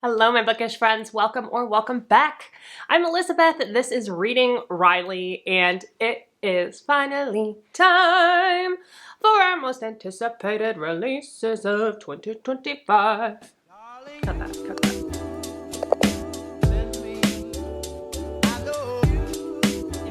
Hello, my bookish friends. Welcome or welcome back. I'm Elizabeth. This is Reading Riley, and it is finally time for our most anticipated releases of 2025. Cut that.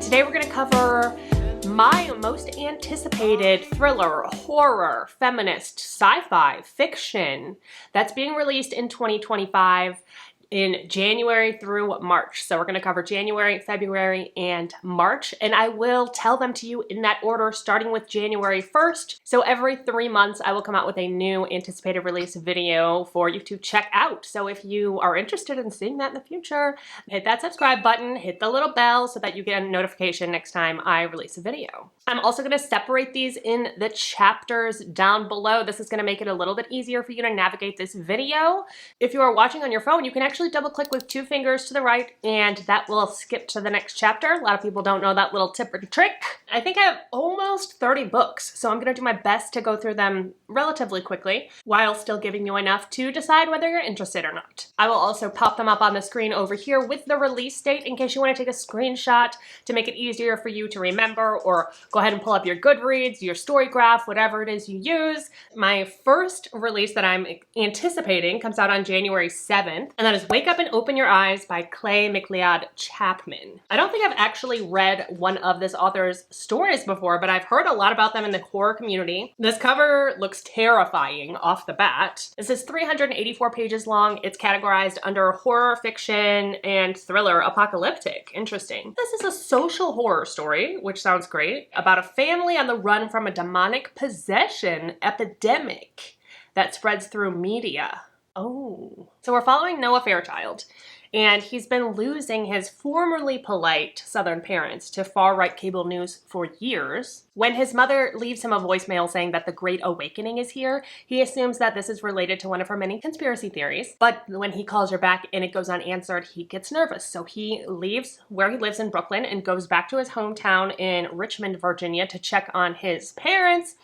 Today we're going to cover my most anticipated thriller, horror, feminist, sci-fi, fiction that's being released in 2025 in January through March. So we're going to cover January, February, and March, and I will tell them to you in that order, starting with January 1st. So every 3 months, I will come out with a new anticipated release video for you to check out. So if you are interested in seeing that in the future, hit that subscribe button, hit the little bell so that you get a notification next time I release a video. I'm also going to separate these in the chapters down below. This is going to make it a little bit easier for you to navigate this video. If you are watching on your phone, you can actually double click with 2 fingers to the right and that will skip to the next chapter. A lot of people don't know that little tip or trick. I think I have almost 30 books, so I'm going to do my best to go through them relatively quickly while still giving you enough to decide whether you're interested or not. I will also pop them up on the screen over here with the release date in case you want to take a screenshot to make it easier for you to remember, or go ahead and pull up your GOODREADS, your story graph, whatever it is you use. My first release that I'm anticipating comes out on January 7th, and that is Wake Up and Open Your Eyes by McLeod Chapman. I don't think I've actually read one of this author's stories before, but I've heard a lot about them in the horror community. This cover looks terrifying off the bat. This is 384 pages long. It's categorized under horror, fiction, and thriller apocalyptic. Interesting. This is a social horror story, which sounds great, about a family on the run from a demonic possession epidemic that spreads through media. Oh. So we're following Noah Fairchild, and he's been losing his formerly polite Southern parents to far-right cable news for years. When his mother leaves him a voicemail saying that the Great Awakening is here, he assumes that this is related to one of her many conspiracy theories. But when he calls her back and it goes unanswered, he gets nervous. So he leaves where he lives in Brooklyn and goes back to his hometown in Richmond, Virginia to check on his parents.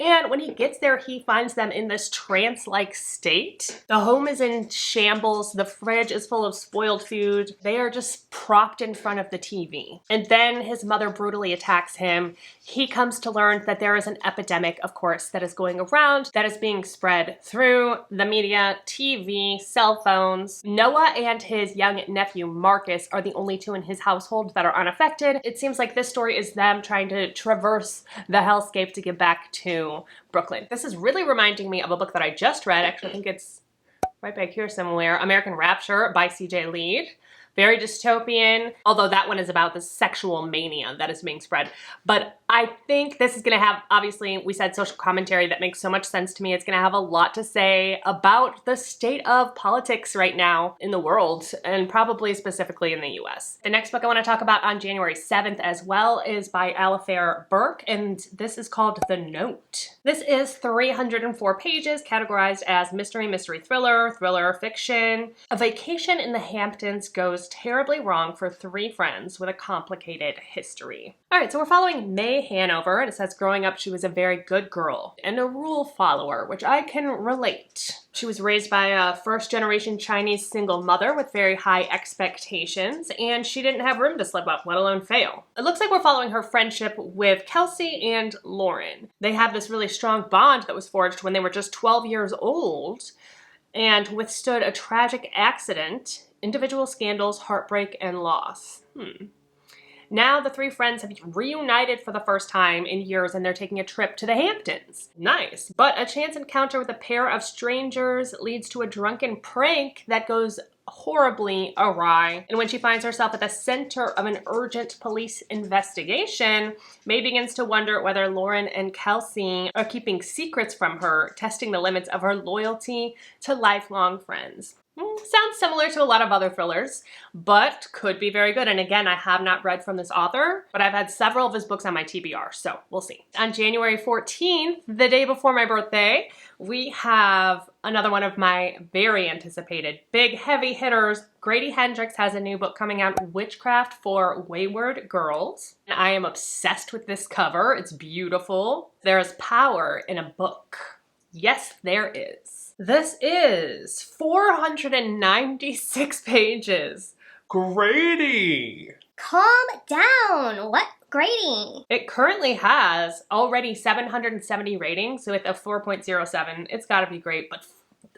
And when he gets there, he finds them in this trance-like state. The home is in shambles. The fridge is full of spoiled food. They are just propped in front of the TV. And then his mother brutally attacks him. He comes to learn that there is an epidemic, of course, that is going around, that is being spread through the media, TV, cell phones. Noah and his young nephew, Marcus, are the only 2 in his household that are unaffected. It seems like this story is them trying to traverse the hellscape to get back to Brooklyn. This is really reminding me of a book that I just read. Actually, I think it's right back here somewhere. American Rapture by C.J. Lead. Very dystopian, although that one is about the sexual mania that is being spread. But I think this is going to have, obviously, we said social commentary that makes so much sense to me. It's going to have a lot to say about the state of politics right now in the world, and probably specifically in the US. The next book I want to talk about on January 7th as well is by Alafair Burke, and this is called The Note. This is 304 pages, categorized as mystery, thriller, thriller, fiction. A vacation in the Hamptons goes terribly wrong for 3 friends with a complicated history. All right, so we're following May Hanover, and it says growing up she was a very good girl and a rule follower, which I can relate. She was raised by a first-generation Chinese single mother with very high expectations, and she didn't have room to slip up, let alone fail. It looks like we're following her friendship with Kelsey and Lauren. They have this really strong bond that was forged when they were just 12 years old and withstood a tragic accident, individual scandals, heartbreak, and loss. Now the 3 friends have reunited for the first time in years, and they're taking a trip to the Hamptons. Nice. But a chance encounter with a pair of strangers leads to a drunken prank that goes horribly awry. And when she finds herself at the center of an urgent police investigation, May begins to wonder whether Lauren and Kelsey are keeping secrets from her, testing the limits of her loyalty to lifelong friends. Sounds similar to a lot of other thrillers, but could be very good. And again, I have not read from this author, but I've had several of his books on my TBR, so we'll see. On January 14th, the day before my birthday, we have another one of my very anticipated big heavy hitters. Grady Hendrix has a new book coming out, Witchcraft for Wayward Girls. And I am obsessed with this cover. It's beautiful. There is power in a book. Yes, there is. This is 496 pages. Grady! Calm down. What Grady? It currently has already 770 ratings, so with a 4.07, it's gotta be great, but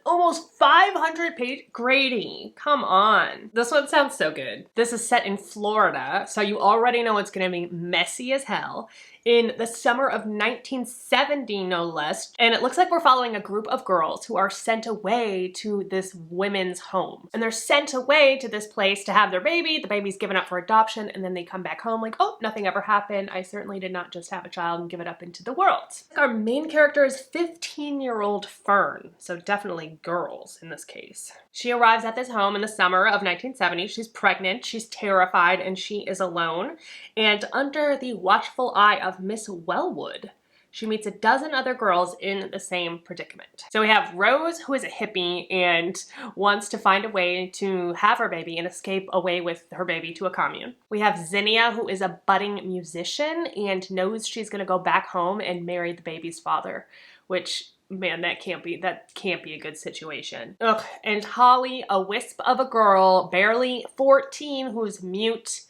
almost 500 page Grady. Come on. This one sounds so good. This is set in Florida, so you already know it's gonna be messy as hell. In the summer of 1970, no less. And it looks like we're following a group of girls who are sent away to this women's home. And they're sent away to this place to have their baby. The baby's given up for adoption, and then they come back home like, oh, nothing ever happened. I certainly did not just have a child and give it up into the world. Our main character is 15-year-old Fern, so definitely girls in this case. She arrives at this home in the summer of 1970. She's pregnant, she's terrified, and she is alone. And under the watchful eye of Miss Wellwood, she meets a dozen other girls in the same predicament. So we have Rose, who is a hippie and wants to find a way to have her baby and escape away with her baby to a commune. We have Zinnia, who is a budding musician and knows she's gonna go back home and marry the baby's father, which, man, that can't be a good situation. Ugh. And Holly, a wisp of a girl, barely 14, who's mute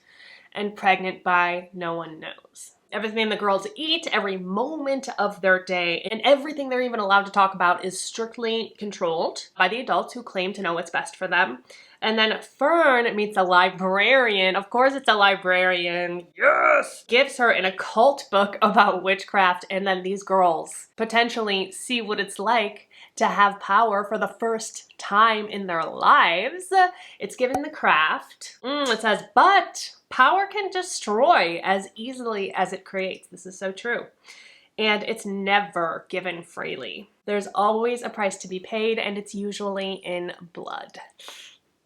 and pregnant by no one knows. Everything the girls eat, every moment of their day, and everything they're even allowed to talk about is strictly controlled by the adults who claim to know what's best for them. And then Fern meets a librarian. Of course it's a librarian. Yes! Gives her an occult book about witchcraft, and then these girls potentially see what it's like to have power for the first time in their lives. It's given the craft. It says, but power can destroy as easily as it creates. This is so true. And it's never given freely. There's always a price to be paid, and it's usually in blood.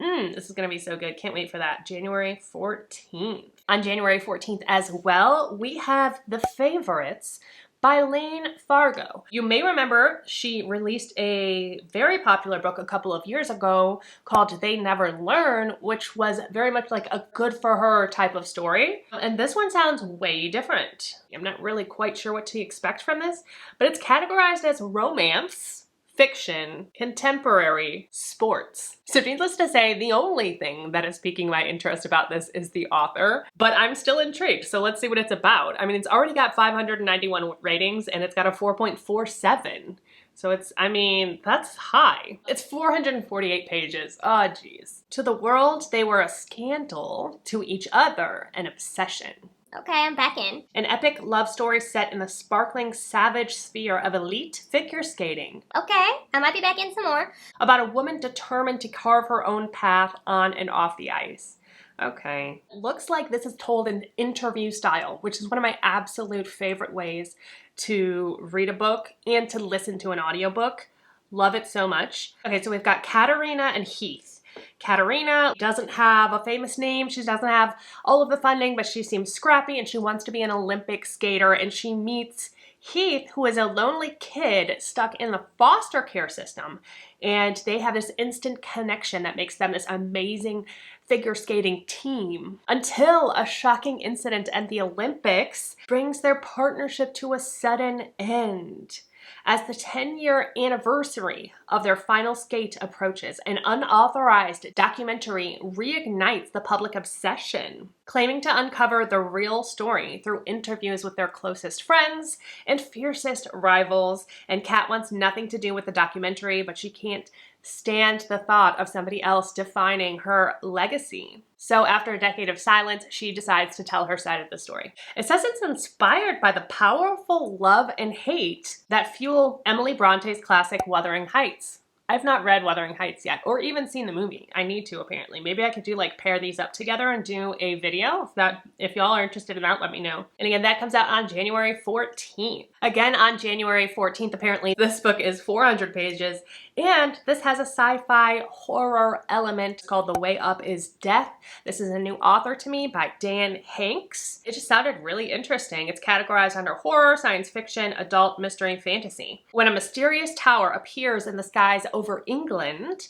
This is gonna be so good. Can't wait for that. January 14th. On January 14th as well, we have The Favorites by Layne Fargo. You may remember she released a very popular book a couple of years ago called They Never Learn, which was very much like a good for her type of story. And this one sounds way different. I'm not really quite sure what to expect from this, but it's categorized as romance, fiction, contemporary, sports. So needless to say, the only thing that is piquing my interest about this is the author, but I'm still intrigued, so let's see what it's about. I mean, it's already got 591 ratings and it's got a 4.47. So it's, I mean, that's high. It's 448 pages. Oh, geez. To the world, they were a scandal. To each other, an obsession. Okay, I'm back in. An epic love story set in the sparkling, savage sphere of elite figure skating. Okay, I might be back in some more. About a woman determined to carve her own path on and off the ice. Okay. Looks like this is told in interview style, which is one of my absolute favorite ways to read a book and to listen to an audiobook. Love it so much. Okay, so we've got Katerina and Heath. Katerina doesn't have a famous name. She doesn't have all of the funding, but she seems scrappy and she wants to be an Olympic skater. And she meets Heath, who is a lonely kid stuck in the foster care system. And they have this instant connection that makes them this amazing figure skating team until a shocking incident at the Olympics brings their partnership to a sudden end. As the 10-year anniversary of their final skate approaches, an unauthorized documentary reignites the public obsession, claiming to uncover the real story through interviews with their closest friends and fiercest rivals. And Kat wants nothing to do with the documentary, but she can't stand the thought of somebody else defining her legacy. So after a decade of silence, she decides to tell her side of the story. It says it's inspired by the powerful love and hate that fuel Emily Bronte's classic Wuthering Heights. I've not read Wuthering Heights yet, or even seen the movie. I need to, apparently. Maybe I could do, like, pair these up together and do a video. If y'all are interested in that, let me know. And again, that comes out on January 14th. Again, on January 14th, apparently, this book is 400 pages, and this has a sci-fi horror element called The Way Up is Death. This is a new author to me by Dan Hanks. It just sounded really interesting. It's categorized under horror, science fiction, adult, mystery, fantasy. When a mysterious tower appears in the skies over England,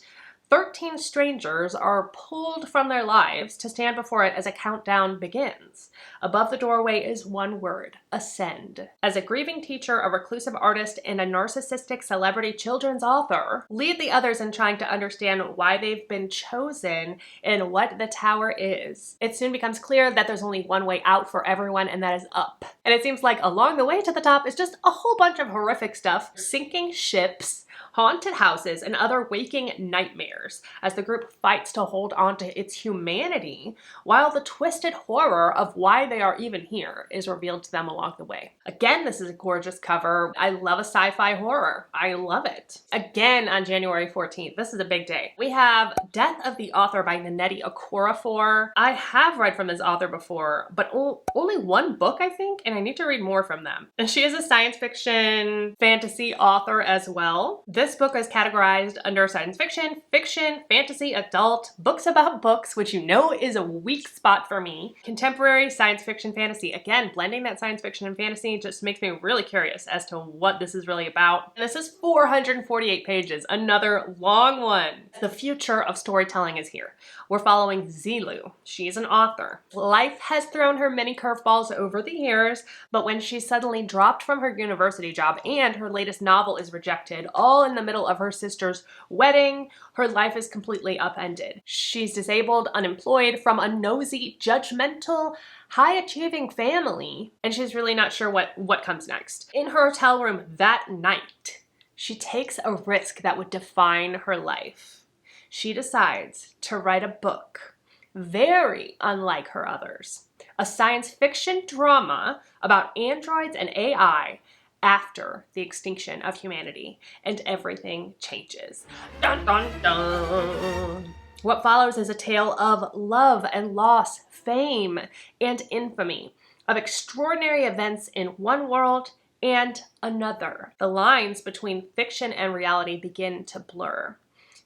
13 strangers are pulled from their lives to stand before it as a countdown begins. Above the doorway is one word: ascend. As a grieving teacher, a reclusive artist, and a narcissistic celebrity children's author, lead the others in trying to understand why they've been chosen and what the tower is. It soon becomes clear that there's only one way out for everyone, and that is up. And it seems like along the way to the top is just a whole bunch of horrific stuff: sinking ships, haunted houses, and other waking nightmares as the group fights to hold on to its humanity while the twisted horror of why they are even here is revealed to them along the way. Again, this is a gorgeous cover. I love a sci-fi horror. I love it. Again, on January 14th, this is a big day. We have Death of the Author by Okorafor. I have read from this author before, but only one book, I think, and I need to read more from them. And she is a science fiction fantasy author as well. This book is categorized under science fiction, fiction, fantasy, adult, books about books, which you know is a weak spot for me. Contemporary science fiction fantasy. Again, blending that science fiction and fantasy just makes me really curious as to what this is really about. And this is 448 pages, another long one. The future of storytelling is here. We're following Zilu. She's an author. Life has thrown her many curveballs over the years, but when she's suddenly dropped from her university job and her latest novel is rejected, all in the middle of her sister's wedding, her life is completely upended. She's disabled, unemployed, from a nosy, judgmental, high-achieving family, and she's really not sure what comes next. In her hotel room that night, she takes a risk that would define her life. She decides to write a book very unlike her others. A science fiction drama about androids and AI after the extinction of humanity, and everything changes. Dun dun dun! What follows is a tale of love and loss, fame and infamy, of extraordinary events in one world and another. The lines between fiction and reality begin to blur,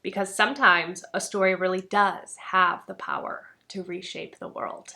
because sometimes a story really does have the power to reshape the world.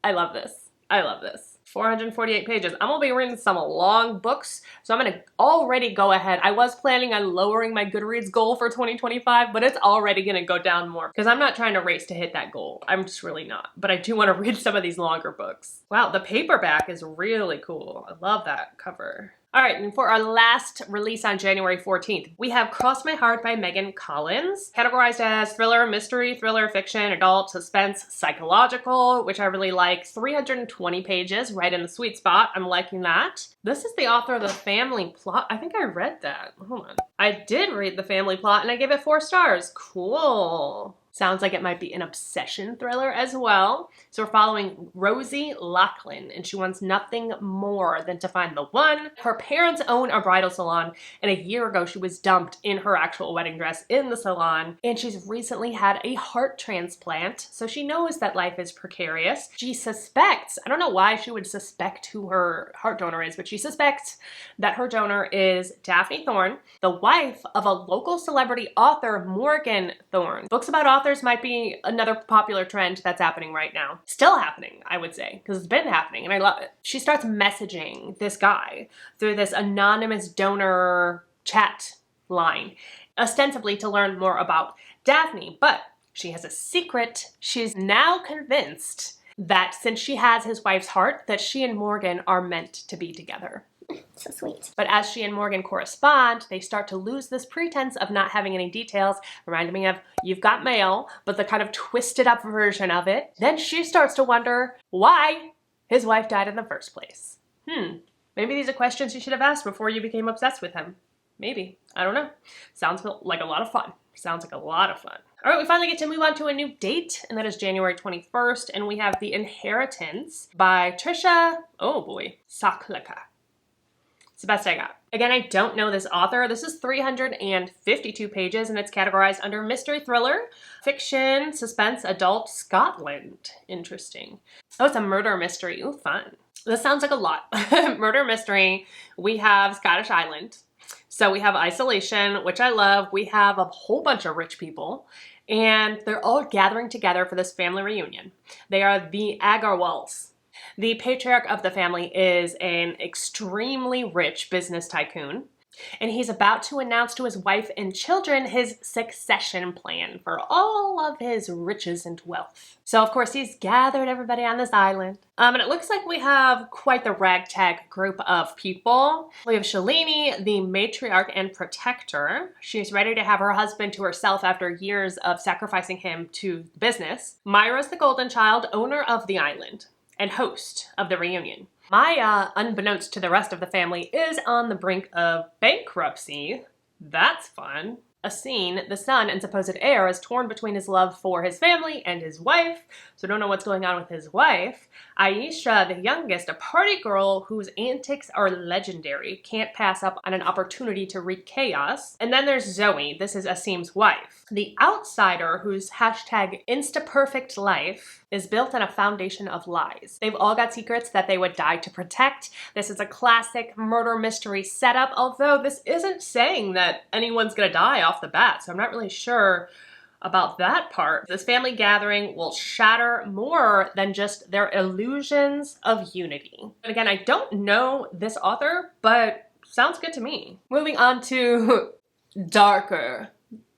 I love this. I love this. 448 pages. I'm gonna be reading some long books, so I'm gonna already go ahead. I was planning on lowering my Goodreads goal for 2025, but it's already gonna go down more because I'm not trying to race to hit that goal. I'm just really not. But I do want to read some of these longer books. Wow, the paperback is really cool. I love that cover. All right, and for our last release on January 14th, we have Cross My Heart by Megan Collins, categorized as thriller, mystery, thriller, fiction, adult, suspense, psychological, which I really like. 320 pages, right in the sweet spot. I'm liking that. This is the author of The Family Plot. I think I read that. Hold on. I did read The Family Plot, and I gave it 4 stars. Cool. Sounds like it might be an obsession thriller as well. So we're following Rosie Lachlan, and she wants nothing more than to find the one. Her parents own a bridal salon, and a year ago she was dumped in her actual wedding dress in the salon, and she's recently had a heart transplant, so she knows that life is precarious. She suspects, I don't know why she would suspect who her heart donor is, but she suspects that her donor is Daphne Thorne, the wife of a local celebrity author, Morgan Thorne. Books about authors might be another popular trend that's happening right now. Still happening, I would say, because it's been happening and I love it. She starts messaging this guy through this anonymous donor chat line, ostensibly to learn more about Daphne, but she has a secret. She's now convinced that since she has his wife's heart, that she and Morgan are meant to be together. So sweet. But as she and Morgan correspond, they start to lose this pretense of not having any details, reminding me of You've Got Mail, but the kind of twisted up version of it. Then she starts to wonder why his wife died in the first place. Maybe these are questions you should have asked before you became obsessed with him. Maybe. I don't know. Sounds like a lot of fun. Sounds like a lot of fun. All right, we finally get to move on to a new date, and that is January 21st, and we have The Inheritance by Trisha, oh boy, Sakhlecha. It's the best I got. Again, I don't know this author. This is 352 pages, and it's categorized under mystery thriller, fiction, suspense, adult, Scotland. Interesting. Oh, it's a murder mystery. Ooh, fun. This sounds like a lot. Murder mystery. We have Scottish Island. So we have isolation, which I love. We have a whole bunch of rich people, and they're all gathering together for this family reunion. They are the Agarwals. The patriarch of the family is an extremely rich business tycoon. And he's about to announce to his wife and children his succession plan for all of his riches and wealth. So of course he's gathered everybody on this island. And it looks like we have quite the ragtag group of people. We have Shalini, the matriarch and protector. She's ready to have her husband to herself after years of sacrificing him to business. Myra's the golden child, owner of the island and host of the reunion. Maya, unbeknownst to the rest of the family, is on the brink of bankruptcy. That's fun. Asin, the son and supposed heir, is torn between his love for his family and his wife, so don't know what's going on with his wife. Aisha, the youngest, a party girl whose antics are legendary, can't pass up on an opportunity to wreak chaos. And then there's Zoe, this is Asim's wife. The outsider, whose hashtag InstaPerfect life is built on a foundation of lies. They've all got secrets that they would die to protect. This is a classic murder mystery setup, although this isn't saying that anyone's gonna die off the bat, so I'm not really sure about that part. This family gathering will shatter more than just their illusions of unity. And again, I don't know this author, but sounds good to me. Moving on to darker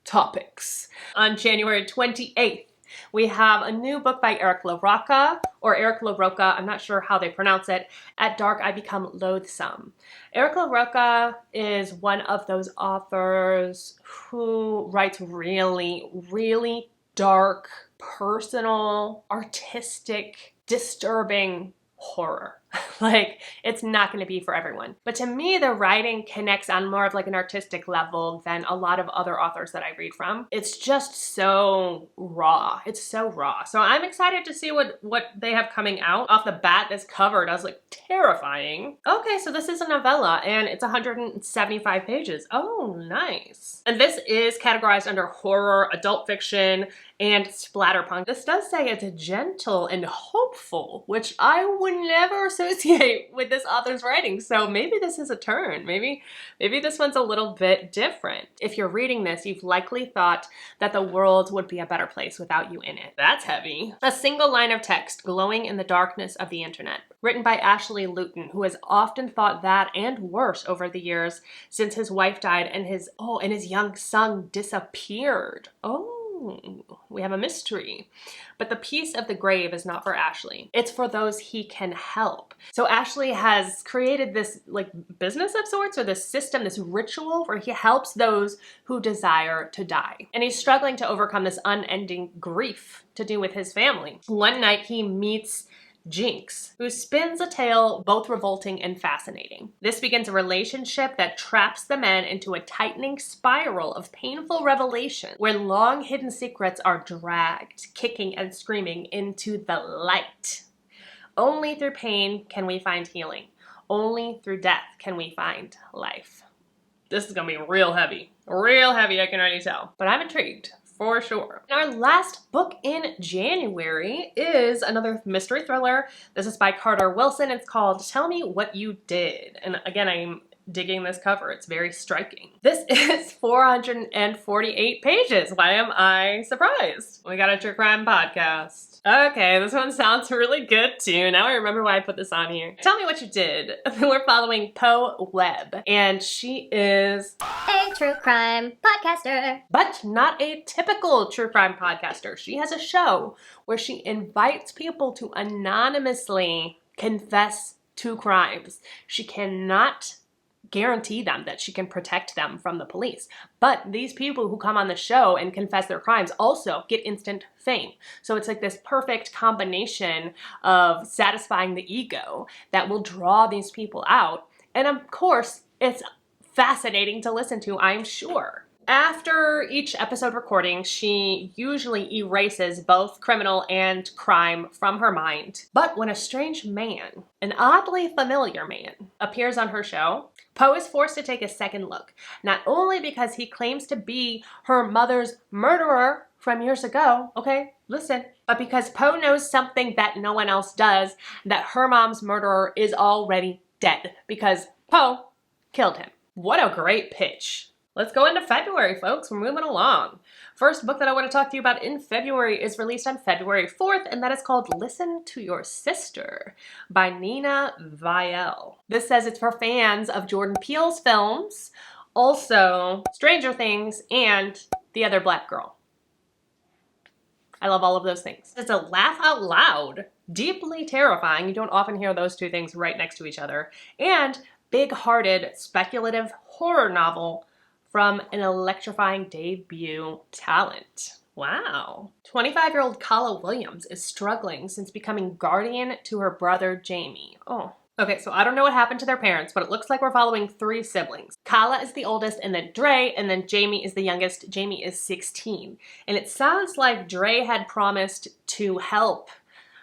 topics. On January 28th, we have a new book by Eric LaRocca, or Eric LaRocca, I'm not sure how they pronounce it. At Dark, I Become Loathsome. Eric LaRocca is one of those authors who writes really, really dark, personal, artistic, disturbing horror. Like, it's not going to be for everyone. But to me, the writing connects on more of like an artistic level than a lot of other authors that I read from. It's just so raw. It's so raw. So I'm excited to see what they have coming out. Off the bat, this cover, I was like, terrifying. Okay, so this is a novella and it's 175 pages. Oh, nice. And this is categorized under horror, adult fiction, and splatterpunk. This does say it's gentle and hopeful, which I would never associate with this author's writing. So maybe this is a turn. Maybe this one's a little bit different. If you're reading this, you've likely thought that the world would be a better place without you in it. That's heavy. A single line of text glowing in the darkness of the internet. Written by Ashley Luton, who has often thought that and worse over the years since his wife died and his young son disappeared. Oh. We have a mystery. But the piece of the grave is not for Ashley. It's for those he can help. So Ashley has created this like business of sorts, or this system, this ritual where he helps those who desire to die. And he's struggling to overcome this unending grief to do with his family. One night he meets Jinx, who spins a tale both revolting and fascinating. This begins a relationship that traps the men into a tightening spiral of painful revelation, where long hidden secrets are dragged, kicking and screaming into the light. Only through pain can we find healing. Only through death can we find life. This is gonna be real heavy. Real heavy, I can already tell. But I'm intrigued. For sure. And our last book in January is another mystery thriller. This is by Carter Wilson. It's called Tell Me What You Did. And again, I'm digging this cover. It's very striking. This is 448 pages. Why am I surprised? We got a true crime podcast. Okay, this one sounds really good too. Now I remember why I put this on here. Tell Me What You Did. We're following Poe Webb, and she is a true crime podcaster. But not a typical true crime podcaster. She has a show where she invites people to anonymously confess to crimes. She cannot guarantee them that she can protect them from the police. But these people who come on the show and confess their crimes also get instant fame. So it's like this perfect combination of satisfying the ego that will draw these people out. And of course, it's fascinating to listen to, I'm sure. After each episode recording, she usually erases both criminal and crime from her mind. But when a strange man, an oddly familiar man, appears on her show, Poe is forced to take a second look, not only because he claims to be her mother's murderer from years ago, okay, listen, but because Poe knows something that no one else does, that her mom's murderer is already dead, because Poe killed him. What a great pitch. Let's go into February, folks. We're moving along. First book that I want to talk to you about in February is released on February 4th, and that is called Listen to Your Sister by Neena Viel. This says it's for fans of Jordan Peele's films, also Stranger Things, and The Other Black Girl. I love all of those things. It's a laugh out loud, deeply terrifying, you don't often hear those two things right next to each other, and big-hearted speculative horror novel from an electrifying debut talent. Wow. 25-year-old Kala Williams is struggling since becoming guardian to her brother Jamie. Oh. Okay, so I don't know what happened to their parents, but it looks like we're following 3 siblings. Kala is the oldest, and then Dre, and then Jamie is the youngest. Jamie is 16. And it sounds like Dre had promised to help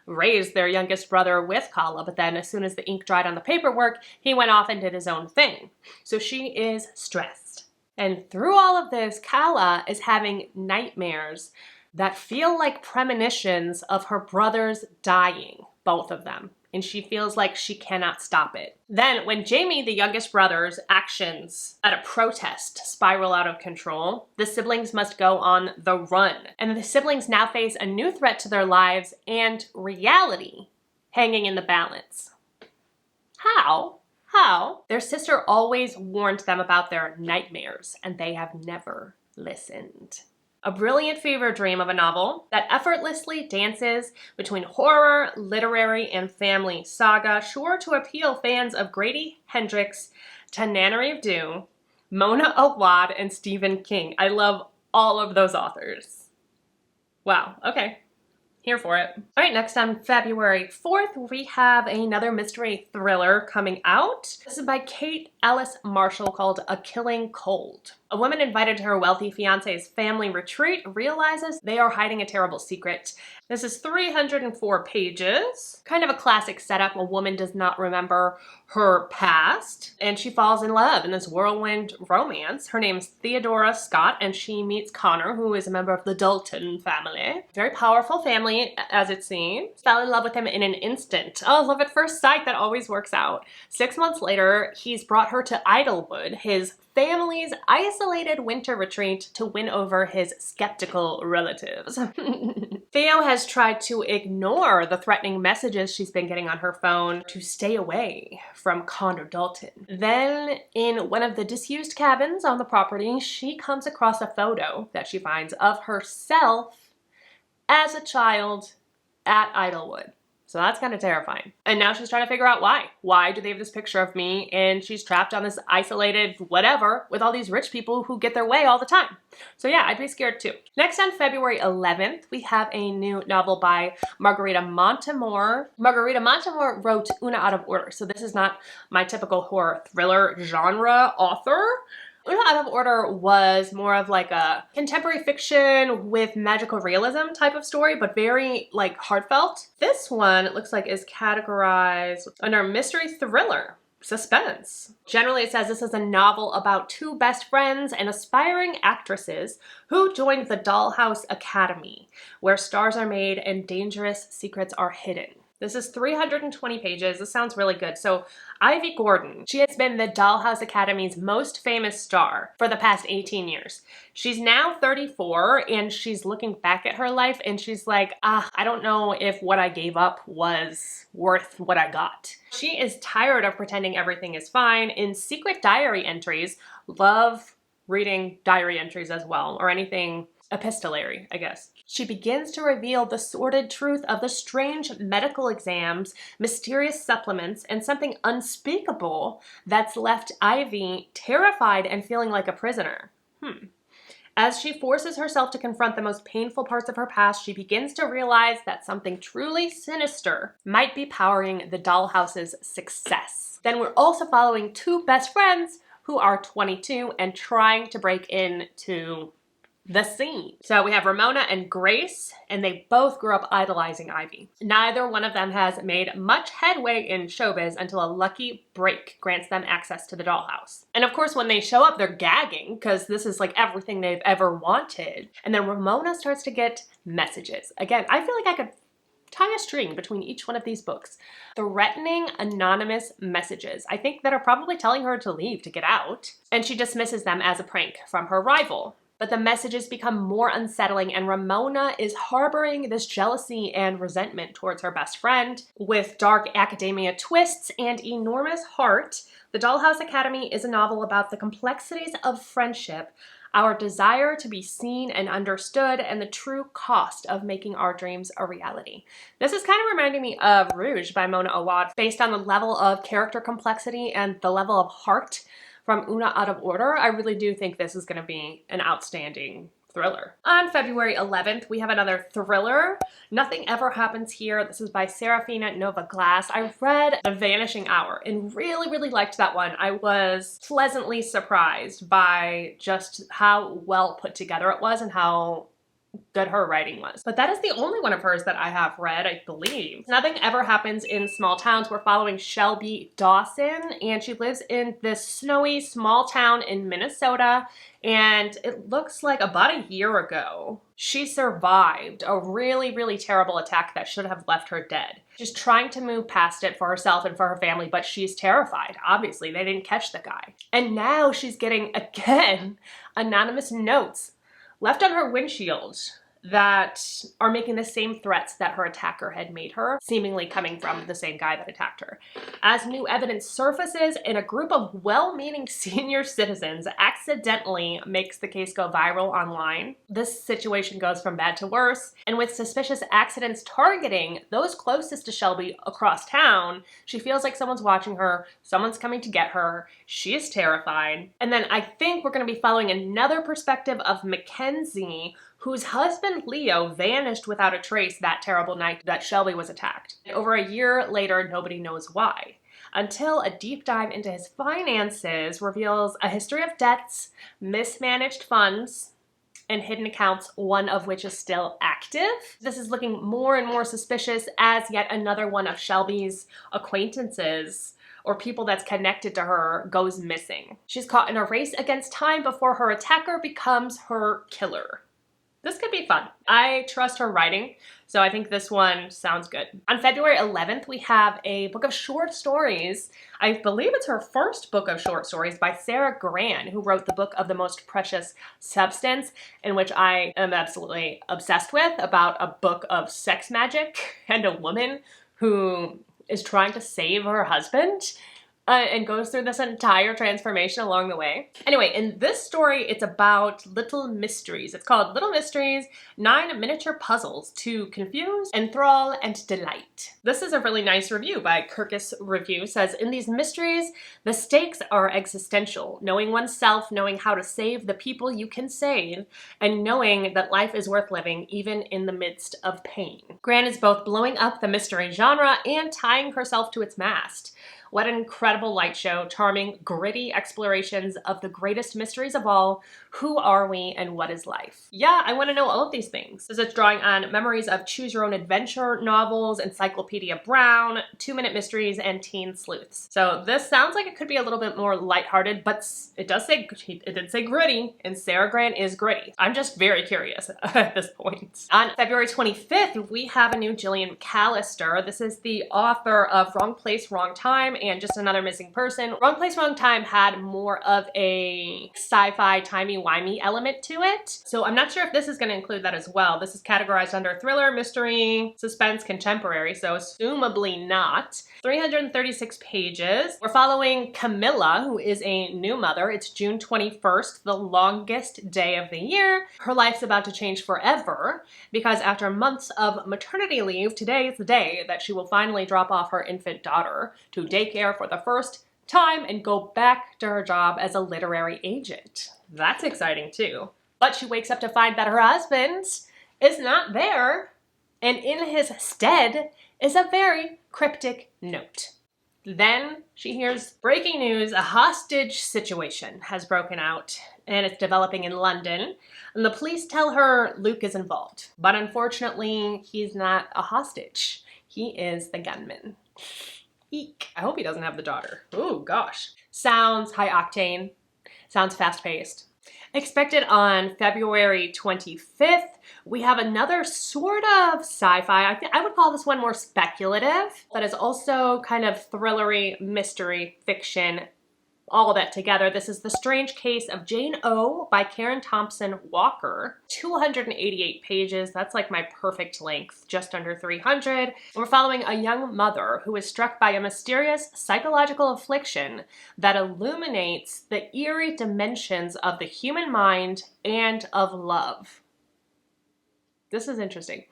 raise their youngest brother with Kala, but then as soon as the ink dried on the paperwork, he went off and did his own thing. So she is stressed. And through all of this, Kala is having nightmares that feel like premonitions of her brothers dying, both of them. And she feels like she cannot stop it. Then when Jamie, the youngest brother's actions at a protest spiral out of control, the siblings must go on the run. And the siblings now face a new threat to their lives and reality hanging in the balance. How? Their sister always warned them about their nightmares, and they have never listened. A brilliant fever dream of a novel that effortlessly dances between horror, literary, and family saga, sure to appeal fans of Grady, Hendrix, Tananary of Dew, Mona McLeod, and Stephen King. I love all of those authors. Wow, okay. Here for it. All right, next on February 4th, we have another mystery thriller coming out. This is by Kate Ellis Marshall called A Killing Cold. A woman invited to her wealthy fiance's family retreat realizes they are hiding a terrible secret. This is 304 pages. Kind of a classic setup. A woman does not remember her past, and she falls in love in this whirlwind romance. Her name's Theodora Scott, and she meets Connor, who is a member of the Dalton family. Very powerful family, as it seems. Fell in love with him in an instant. Oh, love at first sight, that always works out. 6 months later, he's brought her to Idlewood, his family's isolated winter retreat, to win over his skeptical relatives. Theo has tried to ignore the threatening messages she's been getting on her phone to stay away from Connor Dalton. Then, in one of the disused cabins on the property, she comes across a photo that she finds of herself as a child at Idlewood. So that's kind of terrifying. And now she's trying to figure out why. Why do they have this picture of me and she's trapped on this isolated whatever with all these rich people who get their way all the time? So yeah, I'd be scared too. Next on February 11th, we have a new novel by Margarita Montimore. Margarita Montimore wrote Una Out of Order. So this is not my typical horror thriller genre author. Una Out of Order was more of like a contemporary fiction with magical realism type of story, but very like heartfelt. This one, it looks like, is categorized under mystery thriller. Suspense. Generally, it says this is a novel about 2 best friends and aspiring actresses who joined the Dollhouse Academy, where stars are made and dangerous secrets are hidden. This is 320 pages. This sounds really good. So Ivy Gordon, she has been the Dollhouse Academy's most famous star for the past 18 years. She's now 34 and she's looking back at her life and she's like, I don't know if what I gave up was worth what I got. She is tired of pretending everything is fine. In secret diary entries, love reading diary entries as well, or anything epistolary, I guess. She begins to reveal the sordid truth of the strange medical exams, mysterious supplements, and something unspeakable that's left Ivy terrified and feeling like a prisoner. As she forces herself to confront the most painful parts of her past, she begins to realize that something truly sinister might be powering the Dollhouse's success. Then we're also following 2 best friends who are 22 and trying to break into the scene. So we have Ramona and Grace, and they both grew up idolizing Ivy. Neither one of them has made much headway in showbiz until a lucky break grants them access to the Dollhouse. And of course, when they show up, they're gagging because this is like everything they've ever wanted. And then Ramona starts to get messages. Again, I feel like I could tie a string between each one of these books. Threatening anonymous messages, I think, that are probably telling her to leave, to get out. And she dismisses them as a prank from her rival. But the messages become more unsettling, and Ramona is harboring this jealousy and resentment towards her best friend. With dark academia twists and enormous heart, The Dollhouse Academy is a novel about the complexities of friendship, our desire to be seen and understood, and the true cost of making our dreams a reality. This is kind of reminding me of Rouge by Mona Awad, based on the level of character complexity and the level of heart from Una Out of Order. I really do think this is going to be an outstanding thriller. On February 11th, we have another thriller. Nothing Ever Happens Here. This is by Seraphina Nova Glass. I read The Vanishing Hour and really liked that one. I was pleasantly surprised by just how well put together it was and how good her writing was. But that is the only one of hers that I have read, I believe. Nothing Ever Happens in Small Towns. We're following Shelby Dawson, and she lives in this snowy small town in Minnesota, and it looks like about a year ago, she survived a really terrible attack that should have left her dead. She's trying to move past it for herself and for her family, but she's terrified. Obviously, they didn't catch the guy. And now she's getting, again, anonymous notes left on her windshield that are making the same threats that her attacker had made her, seemingly coming from the same guy that attacked her. As new evidence surfaces, and a group of well-meaning senior citizens accidentally makes the case go viral online, this situation goes from bad to worse, and with suspicious accidents targeting those closest to Shelby across town, she feels like someone's watching her, someone's coming to get her, she is terrified. And then I think we're going to be following another perspective of Mackenzie, whose husband Leo vanished without a trace that terrible night that Shelby was attacked. And over a year later, nobody knows why, until a deep dive into his finances reveals a history of debts, mismanaged funds, and hidden accounts, one of which is still active. This is looking more and more suspicious as yet another one of Shelby's acquaintances or people that's connected to her goes missing. She's caught in a race against time before her attacker becomes her killer. This could be fun. I trust her writing, so I think this one sounds good. On February 11th, we have a book of short stories. I believe it's her first book of short stories by Sara Gran, who wrote the book of The Most Precious Substance, in which I am absolutely obsessed with, about a book of sex magic and a woman who is trying to save her husband. And goes through this entire transformation along the way. Anyway, in this story, it's about little mysteries. It's called Little Mysteries, 9 Miniature Puzzles to Confuse, Enthrall, and Delight. This is a really nice review by Kirkus Review. It says, in these mysteries, the stakes are existential. Knowing oneself, knowing how to save the people you can save, and knowing that life is worth living even in the midst of pain. Gran is both blowing up the mystery genre and tying herself to its mast. What an incredible light show, charming, gritty explorations of the greatest mysteries of all. Who are we and what is life? Yeah, I want to know all of these things. This is drawing on memories of choose your own adventure novels, Encyclopedia Brown, 2-Minute Mysteries, and Teen Sleuths. So this sounds like it could be a little bit more lighthearted, but it did say gritty, and Sara Gran is gritty. I'm just very curious at this point. On February 25th, we have a new Gillian McAllister. This is the author of Wrong Place, Wrong Time, and Just Another Missing Person. Wrong Place, Wrong Time had more of a sci-fi, timey-wimey element to it. So I'm not sure if this is going to include that as well. This is categorized under thriller, mystery, suspense, contemporary, so assumably not. 336 pages. We're following Camilla, who is a new mother. It's June 21st, the longest day of the year. Her life's about to change forever because after months of maternity leave, today is the day that she will finally drop off her infant daughter to daycare for the first time and go back to her job as a literary agent. That's exciting too. But she wakes up to find that her husband is not there, and in his stead is a very cryptic note. Then she hears breaking news: a hostage situation has broken out and it's developing in London, and the police tell her Luke is involved. But unfortunately, he's not a hostage. He is the gunman. Eek. I hope he doesn't have the daughter. Oh gosh. Sounds high octane. Sounds fast paced. Expected on February 25th, we have another sort of sci-fi. I would call this one more speculative, but is also kind of thrillery, mystery, fiction, all of that together. This is The Strange Case of Jane O by Karen Thompson Walker. 288 pages. That's like my perfect length, just under 300. We're following a young mother who is struck by a mysterious psychological affliction that illuminates the eerie dimensions of the human mind and of love. This is interesting.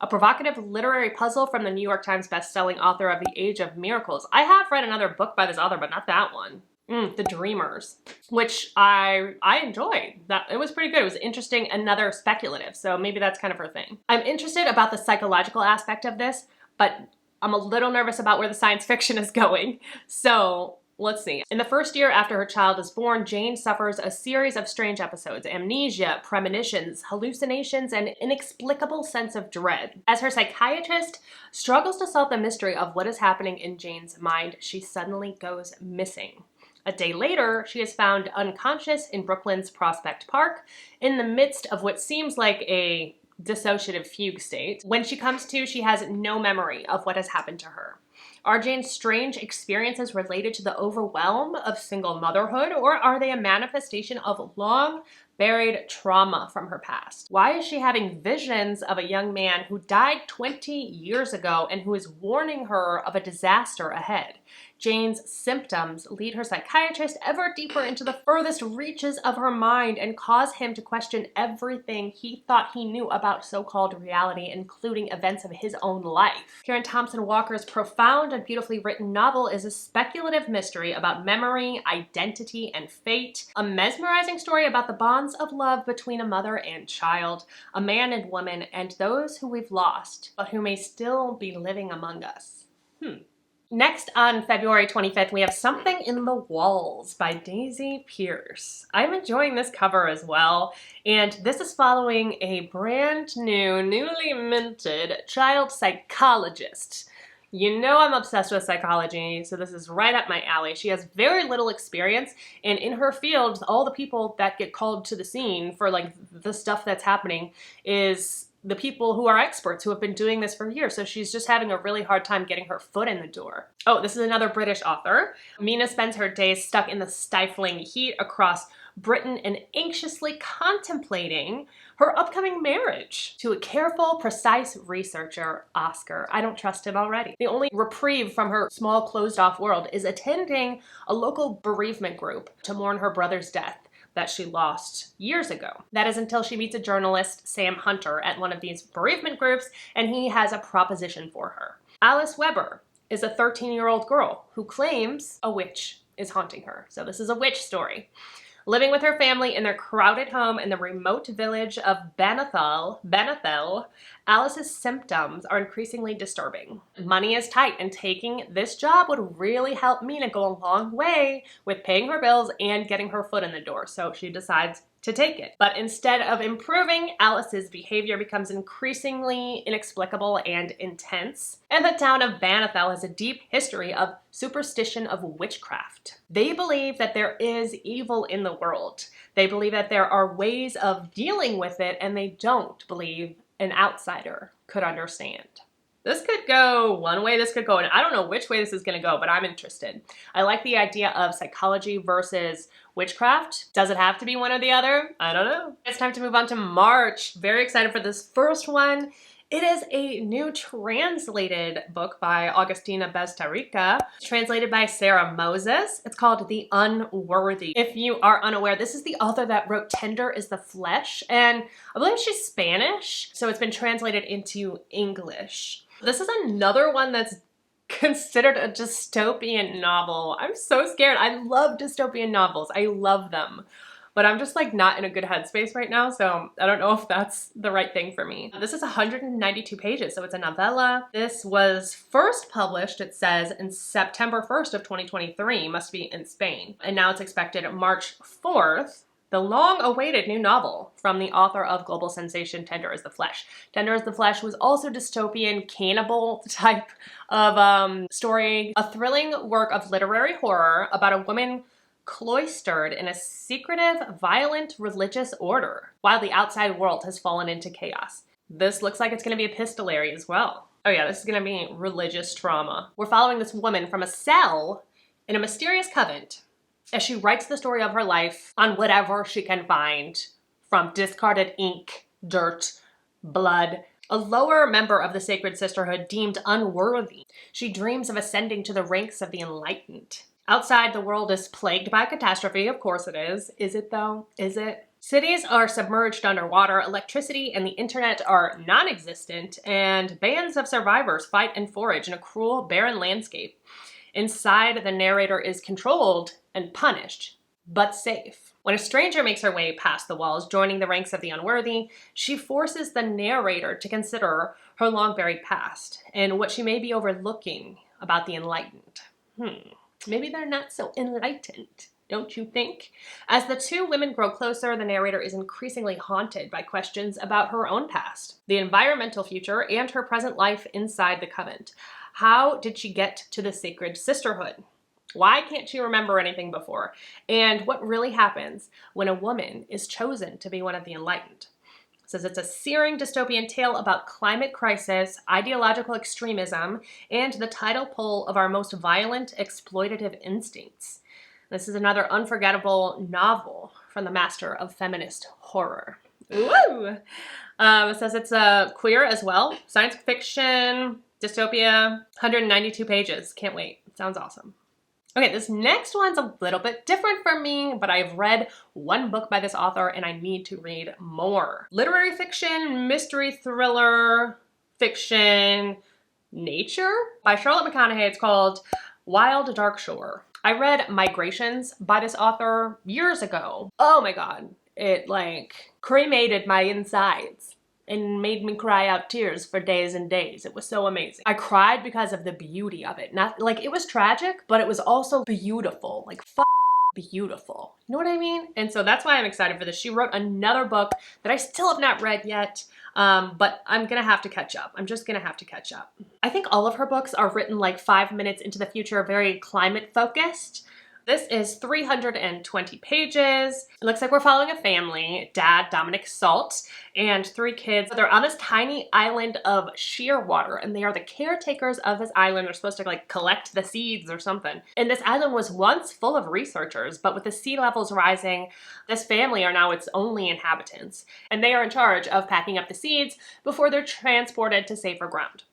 A provocative literary puzzle from the New York Times bestselling author of The Age of Miracles. I have read another book by this author, but not that one. The Dreamers, which I enjoyed. It was pretty good. It was interesting, another speculative, so maybe that's kind of her thing. I'm interested about the psychological aspect of this, but I'm a little nervous about where the science fiction is going. So let's see. In the first year after her child is born, Jane suffers a series of strange episodes: amnesia, premonitions, hallucinations, and inexplicable sense of dread. As her psychiatrist struggles to solve the mystery of what is happening in Jane's mind, she suddenly goes missing. A day later, she is found unconscious in Brooklyn's Prospect Park in the midst of what seems like a dissociative fugue state. When she comes to, she has no memory of what has happened to her. Are Jane's strange experiences related to the overwhelm of single motherhood, or are they a manifestation of long buried trauma from her past? Why is she having visions of a young man who died 20 years ago and who is warning her of a disaster ahead? Jane's symptoms lead her psychiatrist ever deeper into the furthest reaches of her mind and cause him to question everything he thought he knew about so-called reality, including events of his own life. Karen Thompson Walker's profound and beautifully written novel is a speculative mystery about memory, identity, and fate, a mesmerizing story about the bonds of love between a mother and child, a man and woman, and those who we've lost, but who may still be living among us. Next, on February 25th, we have Something in the Walls by Daisy Pearce. I'm enjoying this cover as well, and this is following a brand new, newly minted child psychologist. You know I'm obsessed with psychology, so this is right up my alley. She has very little experience, and in her field, all the people that get called to the scene for like the stuff that's happening is the people who are experts who have been doing this for years. So she's just having a really hard time getting her foot in the door. Oh, this is another British author. Neena spends her days stuck in the stifling heat across Britain and anxiously contemplating her upcoming marriage to a careful, precise researcher, Oscar. I don't trust him already. The only reprieve from her small, closed-off world is attending a local bereavement group to mourn her brother's death that she lost years ago. That is until she meets a journalist, Sam Hunter, at one of these bereavement groups, and he has a proposition for her. Alice Weber is a 13-year-old girl who claims a witch is haunting her. So this is a witch story. Living with her family in their crowded home in the remote village of Bannathel, Alice's symptoms are increasingly disturbing. Money is tight, and taking this job would really help Neena go a long way with paying her bills and getting her foot in the door, so she decides to take it. But instead of improving, Alice's behavior becomes increasingly inexplicable and intense. And the town of Bannathel has a deep history of superstition of witchcraft. They believe that there is evil in the world. They believe that there are ways of dealing with it, and they don't believe an outsider could understand. This could go one way, this could go, and I don't know which way this is going to go, but I'm interested. I like the idea of psychology versus witchcraft. Does it have to be one or the other? I don't know. It's time to move on to March. Very excited for this first one. It is a new translated book by Augustina Beztarica, translated by Sarah Moses. It's called The Unworthy. If you are unaware, this is the author that wrote Tender is the Flesh, and I believe she's Spanish, so it's been translated into English. This is another one that's considered a dystopian novel. I'm so scared. I love dystopian novels. I love them. But I'm just like not in a good headspace right now, so I don't know if that's the right thing for me. This is 192 pages, so it's a novella. This was first published, it says, in September 1st of 2023, must be in Spain. And now it's expected March 4th. The long-awaited new novel from the author of global sensation Tender is the Flesh. Tender is the Flesh was also dystopian, cannibal type of story, a thrilling work of literary horror about a woman cloistered in a secretive, violent religious order, while the outside world has fallen into chaos. This looks like it's going to be epistolary as well. Oh yeah, this is going to be religious trauma. We're following this woman from a cell in a mysterious convent as she writes the story of her life on whatever she can find, from discarded ink, dirt, blood. A lower member of the Sacred Sisterhood deemed unworthy. She dreams of ascending to the ranks of the enlightened. Outside, the world is plagued by catastrophe. Of course it is. Is it though? Is it? Cities are submerged underwater, electricity and the internet are non-existent, and bands of survivors fight and forage in a cruel, barren landscape. Inside, the narrator is controlled and punished, but safe. When a stranger makes her way past the walls, joining the ranks of the unworthy, she forces the narrator to consider her long-buried past and what she may be overlooking about the enlightened. Maybe they're not so enlightened, don't you think? As the two women grow closer, the narrator is increasingly haunted by questions about her own past, the environmental future, and her present life inside the convent. How did she get to the Sacred Sisterhood? Why can't she remember anything before? And what really happens when a woman is chosen to be one of the enlightened? It says it's a searing dystopian tale about climate crisis, ideological extremism, and the tidal pull of our most violent, exploitative instincts. This is another unforgettable novel from the master of feminist horror. Woo! It says it's queer as well. Science fiction, dystopia, 192 pages. Can't wait. Sounds awesome. Okay, this next one's a little bit different for me, but I've read one book by this author and I need to read more. Literary fiction, mystery thriller, fiction, nature by Charlotte McConaughey. It's called Wild Dark Shore. I read Migrations by this author years ago. Oh my god, it like cremated my insides and made me cry out tears for days and days. It was so amazing. I cried because of the beauty of it. Not like it was tragic, but it was also beautiful. Like beautiful. You know what I mean? And so that's why I'm excited for this. She wrote another book that I still have not read yet, but I'm gonna have to catch up. I'm just gonna have to catch up. I think all of her books are written like 5 minutes into the future, very climate focused. This is 320 pages. It looks like we're following a family, Dad, Dominic Salt, and 3 kids. They're on this tiny island of Shearwater, and they are the caretakers of this island. They're supposed to like collect the seeds or something. And this island was once full of researchers, but with the sea levels rising, this family are now its only inhabitants. And they are in charge of packing up the seeds before they're transported to safer ground.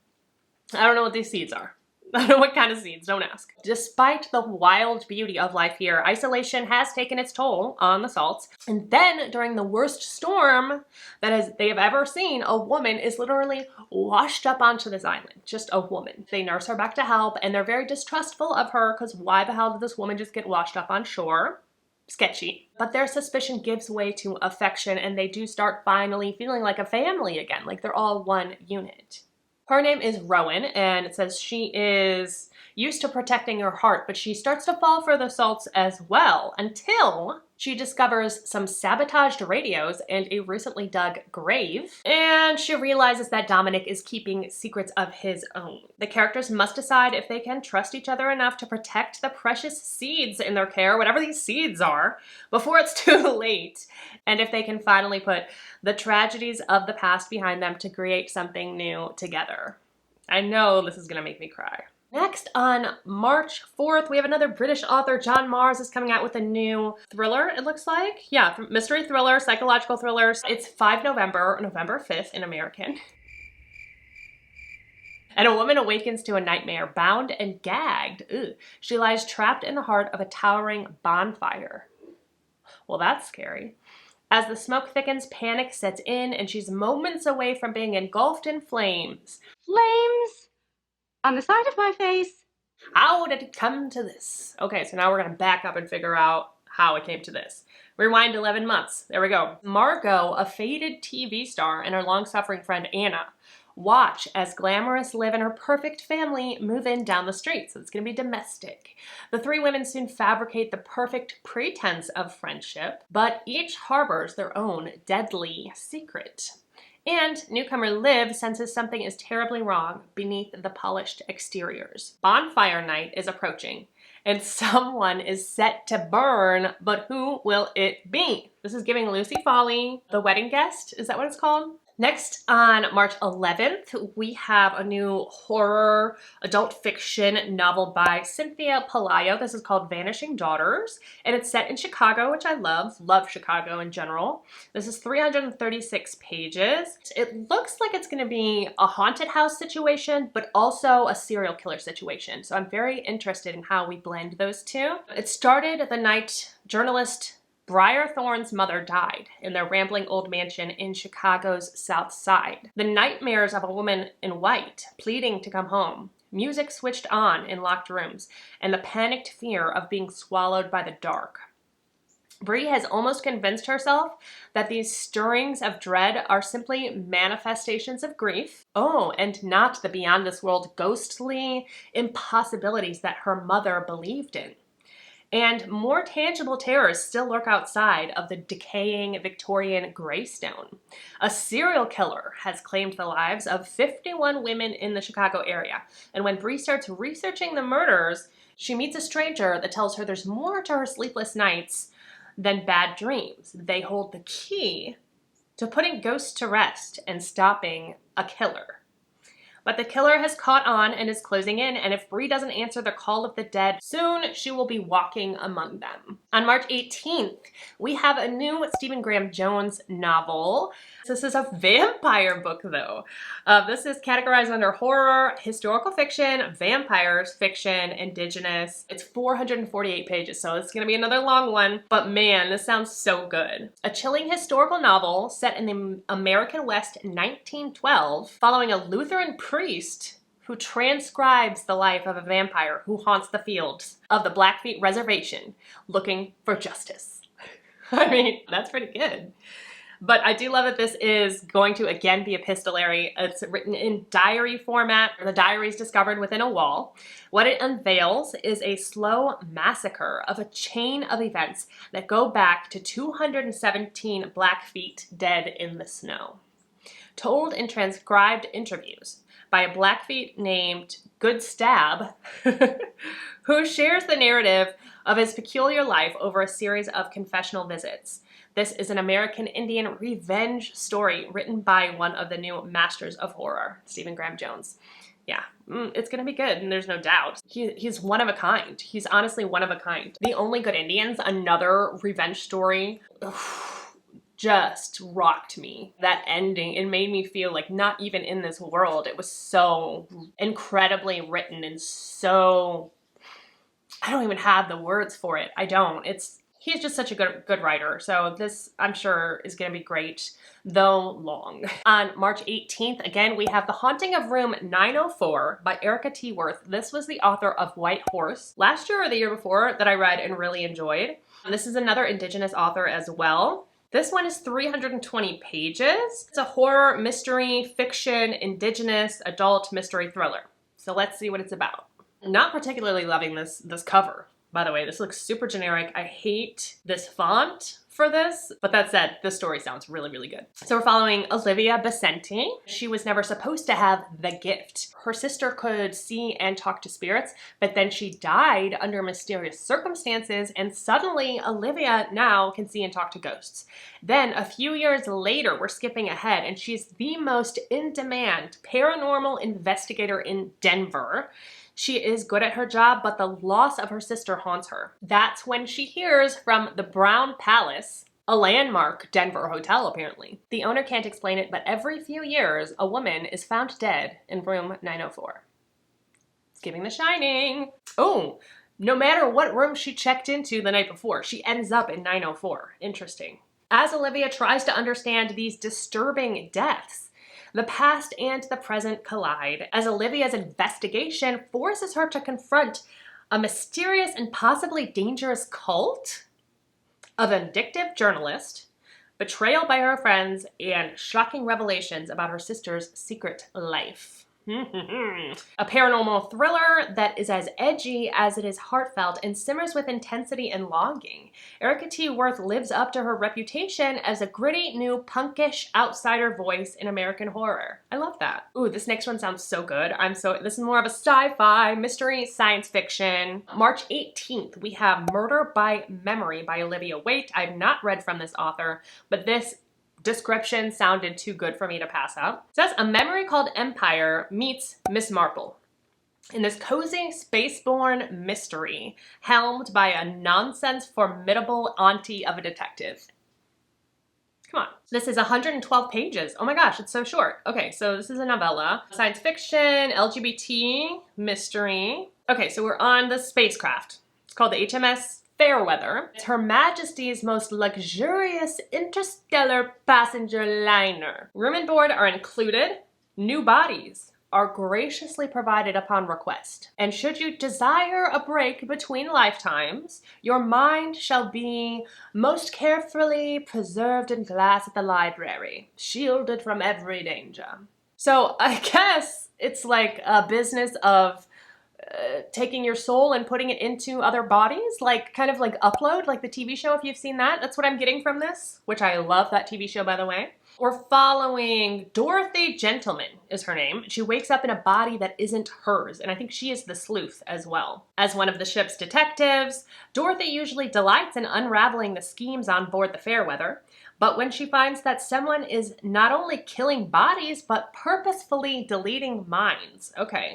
I don't know what these seeds are. I don't know what kind of seeds, don't ask. Despite the wild beauty of life here, isolation has taken its toll on the Salts. And then during the worst storm that they have ever seen, a woman is literally washed up onto this island. Just a woman. They nurse her back to health and they're very distrustful of her because why the hell did this woman just get washed up on shore? Sketchy. But their suspicion gives way to affection and they do start finally feeling like a family again. Like they're all one unit. Her name is Rowan, and it says she is used to protecting her heart, but she starts to fall for the Salts as well until she discovers some sabotaged radios and a recently dug grave, and she realizes that Dominic is keeping secrets of his own. The characters must decide if they can trust each other enough to protect the precious seeds in their care, whatever these seeds are, before it's too late, and if they can finally put the tragedies of the past behind them to create something new together. I know this is gonna make me cry. Next, on March 4th, we have another British author. John Mars is coming out with a new thriller, it looks like. Yeah, mystery thriller, psychological thriller. It's 5 November, November 5th in American. And a woman awakens to a nightmare, bound and gagged. Ugh. She lies trapped in the heart of a towering bonfire. Well, that's scary. As the smoke thickens, panic sets in, and she's moments away from being engulfed in flames. Flames? On the side of my face? How did it come to this? Okay, so now we're gonna back up and figure out how it came to this. Rewind 11 months. There we go. Margot, a faded TV star, and her long-suffering friend Anna watch as glamorous Liv and her perfect family move in down the street. So it's gonna be domestic. The 3 women soon fabricate the perfect pretense of friendship, but each harbors their own deadly secret. And newcomer Liv senses something is terribly wrong beneath the polished exteriors. Bonfire night is approaching, and someone is set to burn, but who will it be? This is giving Lucy Folly, The Wedding Guest. Is that what it's called? Next, on March 11th, we have a new horror adult fiction novel by Cynthia Pelayo. This is called Vanishing Daughters, and it's set in Chicago, which I love Chicago in general. This is 336 pages. It looks like it's going to be a haunted house situation, but also a serial killer situation. So I'm very interested in how we blend those two. It started the night journalist Briar Thorne's mother died in their rambling old mansion in Chicago's South Side. The nightmares of a woman in white pleading to come home, music switched on in locked rooms, and the panicked fear of being swallowed by the dark. Bree has almost convinced herself that these stirrings of dread are simply manifestations of grief. Oh, and not the beyond this world ghostly impossibilities that her mother believed in. And more tangible terrors still lurk outside of the decaying Victorian Greystone. A serial killer has claimed the lives of 51 women in the Chicago area. And when Bree starts researching the murders, she meets a stranger that tells her there's more to her sleepless nights than bad dreams. They hold the key to putting ghosts to rest and stopping a killer. But the killer has caught on and is closing in, and if Bree doesn't answer the call of the dead, soon she will be walking among them. On March 18th, we have a new Stephen Graham Jones novel. This is a vampire book, though. This is categorized under horror, historical fiction, vampires, fiction, indigenous. It's 448 pages, so it's going to be another long one. But man, this sounds so good. A chilling historical novel set in the American West 1912, following a Lutheran priest who transcribes the life of a vampire who haunts the fields of the Blackfeet Reservation looking for justice. I mean, that's pretty good. But I do love that this is going to, again, be epistolary. It's written in diary format. The diary is discovered within a wall. What it unveils is a slow massacre of a chain of events that go back to 217 Blackfeet dead in the snow. Told in transcribed interviews by a Blackfeet named Good Stab, who shares the narrative of his peculiar life over a series of confessional visits. This is an American Indian revenge story written by one of the new masters of horror, Stephen Graham Jones. Yeah, it's going to be good, and there's no doubt. He's one of a kind. He's honestly one of a kind. The Only Good Indians, another revenge story, just rocked me. That ending, it made me feel like not even in this world. It was so incredibly written and so... I don't even have the words for it. I don't. He's just such a good writer. So this, I'm sure, is going to be great, though long. On March 18th, again, we have The Haunting of Room 904 by Erica T. Worth. This was the author of White Horse last year or the year before that I read and really enjoyed. This is another Indigenous author as well. This one is 320 pages. It's a horror, mystery, fiction, Indigenous, adult mystery thriller. So let's see what it's about. Not particularly loving this cover. By the way, this looks super generic. I hate this font for this, but that said, this story sounds really, really good. So we're following Olivia Becenti. She was never supposed to have the gift. Her sister could see and talk to spirits, but then she died under mysterious circumstances, and suddenly Olivia now can see and talk to ghosts. Then a few years later, we're skipping ahead, and she's the most in-demand paranormal investigator in Denver. She is good at her job, but the loss of her sister haunts her. That's when she hears from the Brown Palace, a landmark Denver hotel apparently. The owner can't explain it, but every few years, a woman is found dead in room 904. It's giving The Shining. Oh, no matter what room she checked into the night before, she ends up in 904. Interesting. As Olivia tries to understand these disturbing deaths, the past and the present collide as Olivia's investigation forces her to confront a mysterious and possibly dangerous cult, a vindictive journalist, betrayal by her friends, and shocking revelations about her sister's secret life. A paranormal thriller that is as edgy as it is heartfelt and simmers with intensity and longing. Erica T. Worth lives up to her reputation as a gritty, new, punkish outsider voice in American horror. I love that. Ooh, this next one sounds so good. This is more of a sci-fi, mystery, science fiction. March 18th, we have Murder by Memory by Olivia Waite. I've not read from this author, but this description sounded too good for me to pass up. It says, a memory called Empire meets Miss Marple in this cozy spaceborne mystery helmed by a nonsense formidable auntie of a detective. Come on. This is 112 pages. Oh my gosh, it's so short. Okay, so this is a novella. Science fiction, LGBT, mystery. Okay, so we're on the spacecraft. It's called the HMS Fairweather. It's Her Majesty's most luxurious interstellar passenger liner. Room and board are included. New bodies are graciously provided upon request. And should you desire a break between lifetimes, your mind shall be most carefully preserved in glass at the library, shielded from every danger. So I guess it's like a business of taking your soul and putting it into other bodies, like kind of like Upload, like the TV show, if you've seen that. That's what I'm getting from this, which I love that TV show, by the way. We're following Dorothy Gentleman is her name. She wakes up in a body that isn't hers, and I think she is the sleuth as well. As one of the ship's detectives, Dorothy usually delights in unraveling the schemes on board the Fairweather, but when she finds that someone is not only killing bodies, but purposefully deleting minds,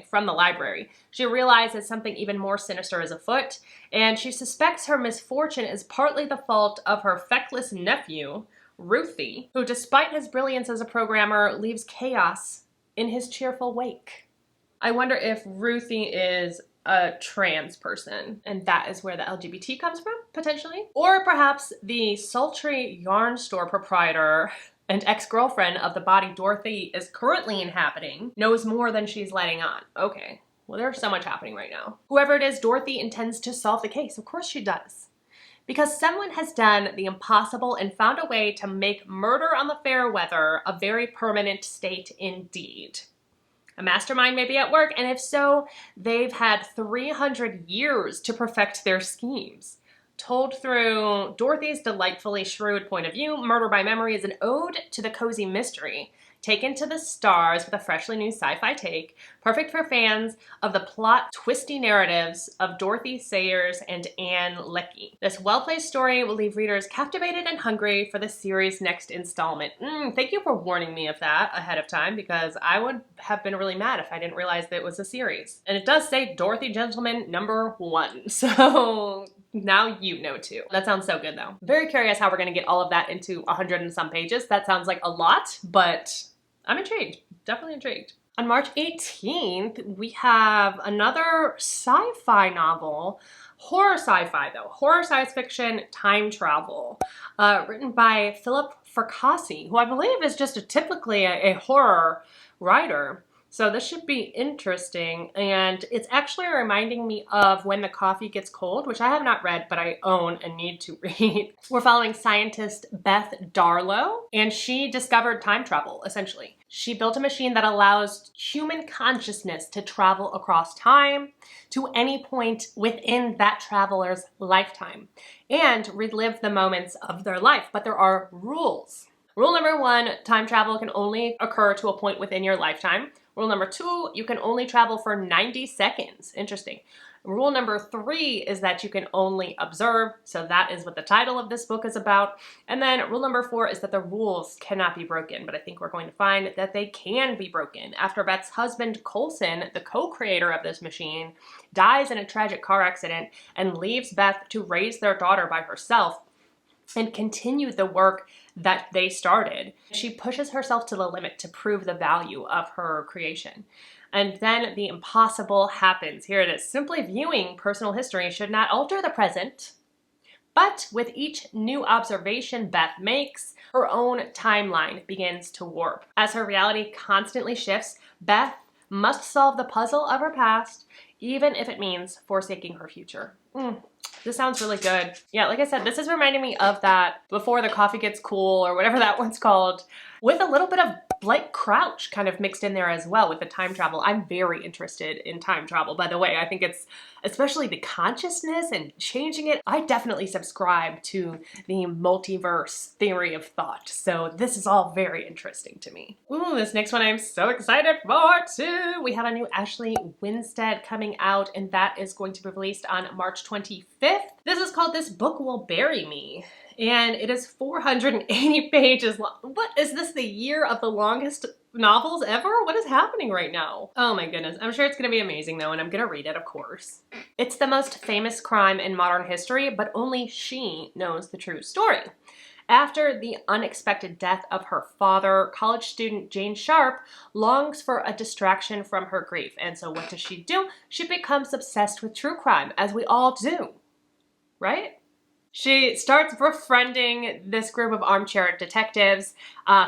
from the library, she realizes something even more sinister is afoot, and she suspects her misfortune is partly the fault of her feckless nephew, Ruthie, who despite his brilliance as a programmer, leaves chaos in his cheerful wake. I wonder if Ruthie is a trans person, and that is where the LGBT comes from, potentially. Or perhaps the sultry yarn store proprietor and ex-girlfriend of the body Dorothy is currently inhabiting knows more than she's letting on. Okay, well, there's so much happening right now. Whoever it is, Dorothy intends to solve the case. Of course she does. Because someone has done the impossible and found a way to make murder on the Fairweather a very permanent state indeed. A mastermind may be at work, and if so, they've had 300 years to perfect their schemes. Told through Dorothy's delightfully shrewd point of view, Murder by Memory is an ode to the cozy mystery, taken to the stars with a freshly new sci-fi take, perfect for fans of the plot-twisty narratives of Dorothy Sayers and Anne Leckie. This well-placed story will leave readers captivated and hungry for the series' next installment. Thank you for warning me of that ahead of time, because I would have been really mad if I didn't realize that it was a series. And it does say Dorothy Gentleman #1, so now you know too. That sounds so good though. Very curious how we're gonna get all of that into 100 and some pages. That sounds like a lot, but I'm intrigued, definitely intrigued. On March 18th, we have another sci-fi novel, horror sci-fi though, horror science fiction, time travel, written by Philip Fracassi, who I believe is just typically a horror writer. So this should be interesting, and it's actually reminding me of When the Coffee Gets Cold, which I have not read, but I own and need to read. We're following scientist Beth Darlow, and she discovered time travel, essentially. She built a machine that allows human consciousness to travel across time to any point within that traveler's lifetime and relive the moments of their life, but there are rules. Rule number 1, time travel can only occur to a point within your lifetime. Rule number 2, you can only travel for 90 seconds. Interesting. Rule number 3 is that you can only observe. So that is what the title of this book is about. And then rule number 4 is that the rules cannot be broken. But I think we're going to find that they can be broken after Beth's husband, Coulson, the co-creator of this machine, dies in a tragic car accident and leaves Beth to raise their daughter by herself and continue the work that they started. She pushes herself to the limit to prove the value of her creation. And then the impossible happens. Here it is. Simply viewing personal history should not alter the present, but with each new observation Beth makes, her own timeline begins to warp. As her reality constantly shifts, Beth must solve the puzzle of her past, even if it means forsaking her future. This sounds really good. Yeah, like I said, this is reminding me of that Before the Coffee Gets Cool, or whatever that one's called, with a little bit of Blake Crouch kind of mixed in there as well with the time travel. I'm very interested in time travel, by the way. I think it's, especially the consciousness and changing it, I definitely subscribe to the multiverse theory of thought. So this is all very interesting to me. Ooh, this next one I'm so excited for too. We have a new Ashley Winstead coming out, and that is going to be released on March 25th. This is called This Book Will Bury Me. And it is 480 pages long. What is this, the year of the longest novels ever? What is happening right now? Oh my goodness. I'm sure it's going to be amazing though, and I'm going to read it, of course. It's the most famous crime in modern history, but only she knows the true story. After the unexpected death of her father, college student Jane Sharp longs for a distraction from her grief. And so what does she do? She becomes obsessed with true crime, as we all do, right? She starts befriending this group of armchair detectives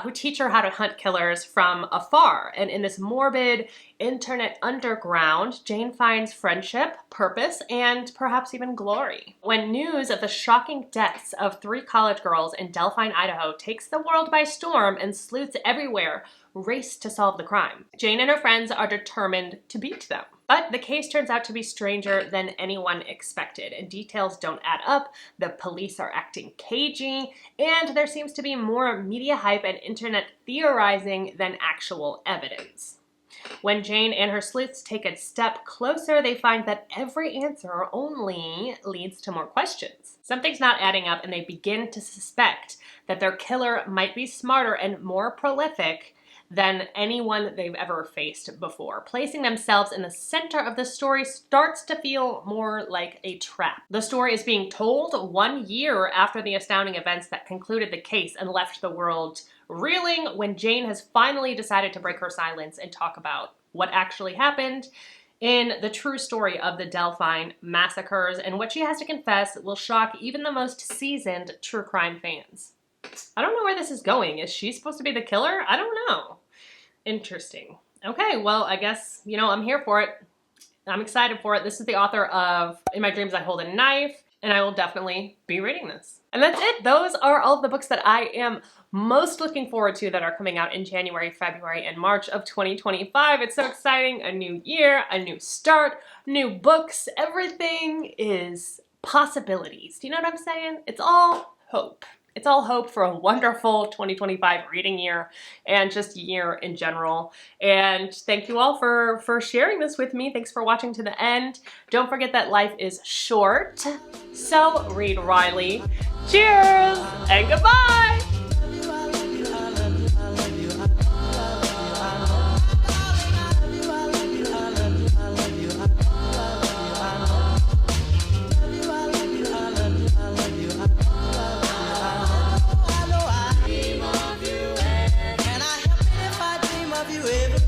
who teach her how to hunt killers from afar. And in this morbid internet underground, Jane finds friendship, purpose, and perhaps even glory. When news of the shocking deaths of 3 college girls in Delphine, Idaho takes the world by storm and sleuths everywhere race to solve the crime, Jane and her friends are determined to beat them. But the case turns out to be stranger than anyone expected, and details don't add up, the police are acting cagey, and there seems to be more media hype and internet theorizing than actual evidence. When Jane and her sleuths take a step closer, they find that every answer only leads to more questions. Something's not adding up, and they begin to suspect that their killer might be smarter and more prolific than anyone they've ever faced before. Placing themselves in the center of the story starts to feel more like a trap. The story is being told 1 year after the astounding events that concluded the case and left the world reeling, when Jane has finally decided to break her silence and talk about what actually happened in the true story of the Delphine massacres. And what she has to confess will shock even the most seasoned true crime fans. I don't know where this is going. Is she supposed to be the killer? I don't know. Interesting. Okay, well, I guess, you know, I'm here for it. I'm excited for it. This is the author of In My Dreams I Hold a Knife, and I will definitely be reading this. And that's it. Those are all of the books that I am most looking forward to that are coming out in January, February, and March of 2025. It's so exciting. A new year, a new start, new books. Everything is possibilities. Do you know what I'm saying? It's all hope. It's all hope for a wonderful 2025 reading year and just year in general. And thank you all for sharing this with me. Thanks for watching to the end. Don't forget that life is short, so read Riley. Cheers and goodbye! Every